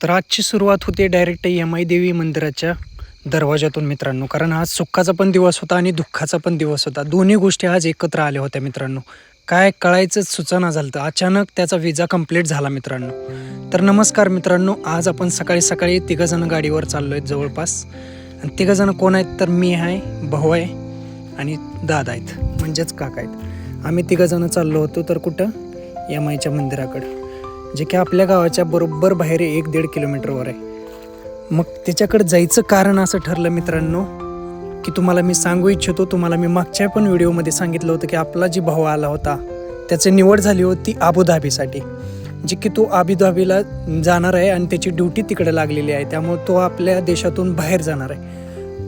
तर आजची सुरुवात होते डायरेक्ट यमाई देवी मंदिराच्या दरवाजातून मित्रांनो. कारण आज सुखाचा पण दिवस होता आणि दुःखाचा पण दिवस होता. दोन्ही गोष्टी आज एकत्र आल्या होत्या मित्रांनो. काय कळायचंच सुचना झालं होतं. अचानक त्याचा विजा कंप्लीट झाला मित्रांनो. तर नमस्कार मित्रांनो, आज आपण सकाळी सकाळी तिघंजण गाडीवर चाललो आहेत जवळपास. आणि तिघंजण कोण आहेत तर मी आहे, भाऊ आहे आणि दादा आहेत, म्हणजेच काका आहेत. आम्ही तिघंजण चाललो होतो तर कुठं, यमाईच्या मंदिराकडं, जे की आपल्या गावाच्या बरोबर बाहेर 1-1.5 किलोमीटरवर आहे. मग त्याच्याकडे जायचं कारण असं ठरलं मित्रांनो की तुम्हाला मी सांगू इच्छितो. तुम्हाला मी मागच्या पण व्हिडिओमध्ये सांगितलं होतं की आपला जी भाऊ आला होता त्याची निवड झाली होती अबुधाबीसाठी, जी की तो अबुधाबीला जाणार आहे आणि त्याची ड्युटी तिकडे लागलेली आहे, त्यामुळे तो आपल्या देशातून बाहेर जाणार आहे.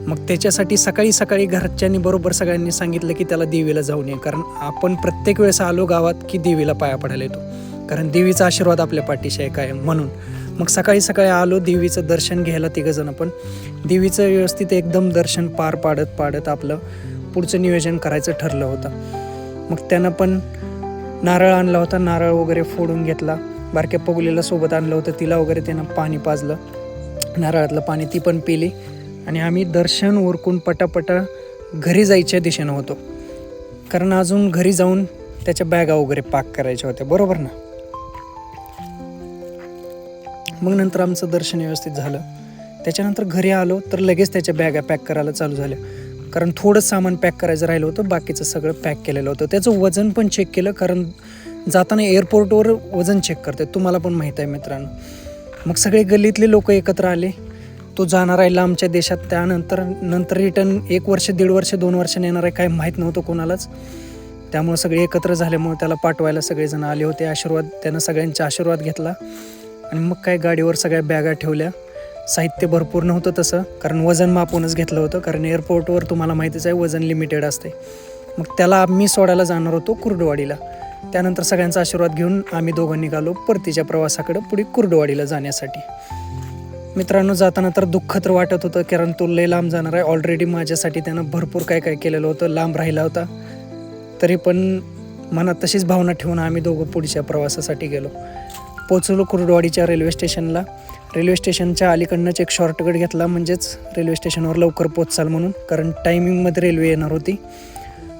मग त्याच्यासाठी सकाळी सकाळी घरच्यांनी बरोबर सगळ्यांनी सांगितलं की त्याला देवीला जाऊन ये, कारण आपण प्रत्येक वेळेस आलो गावात की देवीला पाया पडायला येतो, कारण देवीचा आशीर्वाद आपल्या पाठीशी आहे काय म्हणून. मग सकाळी सकाळी आलो देवीचं दर्शन घ्यायला तिघंजणं. पण देवीचं व्यवस्थित एकदम दर्शन पार पाडत आपलं पुढचं नियोजन करायचं ठरलं होतं. मग त्यानं पण नारळ आणला होता, नारळ वगैरे फोडून घेतला. बारक्या पगुलीला सोबत आणलं होतं, तिला वगैरे त्यानं पाणी पाजलं, नारळातलं पाणी ती पण पिली. आणि आम्ही दर्शन उरकून पटापटा घरी जायच्या दिशेनं होतो, कारण अजून घरी जाऊन त्याच्या बॅगा वगैरे पॅक करायच्या होत्या, बरोबर ना. मग नंतर आमचं दर्शन व्यवस्थित झालं. त्याच्यानंतर घरी आलो तर लगेच त्याच्या बॅगा पॅक करायला चालू झाल्या, कारण थोडं सामान पॅक करायचं राहिलं होतं, बाकीचं सगळं पॅक केलेलं होतं. त्याचं वजन पण चेक केलं, कारण जाताना एअरपोर्टवर वजन चेक करतात, तुम्हाला पण माहीत आहे मित्रांनो. मग सगळे गल्लीतले लोक एकत्र आले. तो जाणार आहे लांबच्या देशात, त्यानंतर रिटर्न 1 वर्ष, 1.5 वर्ष, 2 वर्षांनी येणार आहे, काय माहीत नव्हतं कोणालाच. त्यामुळे सगळे एकत्र झाल्यामुळे त्याला पाठवायला सगळेजण आले होते. त्यानं सगळ्यांचा आशीर्वाद घेतला. आणि मग काय गाडीवर सगळ्या बॅगा ठेवल्या. साहित्य भरपूर नव्हतं तसं, कारण वजन मापूनच घेतलं होतं, कारण एअरपोर्टवर तुम्हाला माहितीच आहे वजन लिमिटेड असते. मग त्याला आम्ही सोडायला जाणार होतो कुर्डुवाडीला. त्यानंतर सगळ्यांचा आशीर्वाद घेऊन आम्ही दोघं निघालो परतीच्या प्रवासाकडे, पुढे कुर्डुवाडीला जाण्यासाठी. मित्रांनो, जाताना तर दुःख तर वाटत होतं, कारण तो लय लांब जाणार आहे. ऑलरेडी माझ्यासाठी त्यानं भरपूर काय काय केलेलं होतं, लांब राहिला होता. तरी पण मनात तशीच भावना ठेवून आम्ही दोघं पुढच्या प्रवासासाठी गेलो. पोचलो कुर्डुवाडीच्या रेल्वे स्टेशनला. रेल्वे स्टेशनच्या अलीकडनंच एक शॉर्टकट घेतला, म्हणजेच रेल्वे स्टेशनवर लवकर पोचाल म्हणून, कारण टायमिंगमध्ये रेल्वे येणार होती.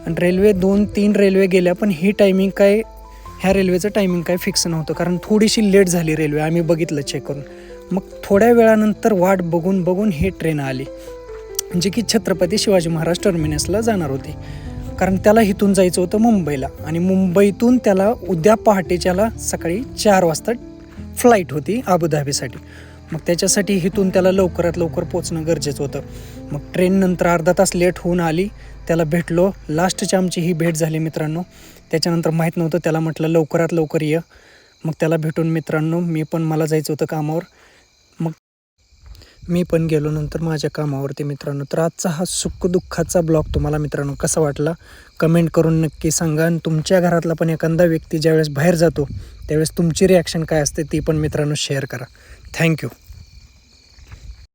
आणि रेल्वे 2-3 रेल्वे गेल्या, पण ह्या रेल्वेचं टायमिंग काय फिक्स नव्हतं, कारण थोडीशी लेट झाली रेल्वे, आम्ही बघितलं चेक करून. मग थोड्या वेळानंतर वाट बघून ही ट्रेन आली, जी की छत्रपती शिवाजी महाराज टर्मिनसला जाणार होती, कारण त्याला इथून जायचं होतं मुंबईला. आणि मुंबईतून त्याला उद्या पहाटेच्याला सकाळी 4 वाजता फ्लाईट होती अबुधाबीसाठी. मग त्याच्यासाठी इथून त्याला लवकरात लवकर पोचणं गरजेचं होतं. मग ट्रेन नंतर अर्धा तास लेट होऊन आली. त्याला भेटलो, लास्टची आमची ही भेट झाली मित्रांनो. त्याच्यानंतर माहीत नव्हतं, त्याला म्हटलं लवकरात लवकर ये. मग त्याला भेटून मित्रांनो मला जायचं होतं कामावर, मग मी पण गेलो नंतर माझ्या कामावरती मित्रांनो. तर आजचा हा सुख दुःखाचा ब्लॉग तुम्हाला मित्रांनो कसा वाटला कमेंट करून नक्की सांगा. आणि तुमच्या घरातला पण एखादा व्यक्ती ज्यावेळेस बाहेर जातो त्यावेळेस तुमची रिॲक्शन काय असते ती पण मित्रांनो शेअर करा. थँक्यू.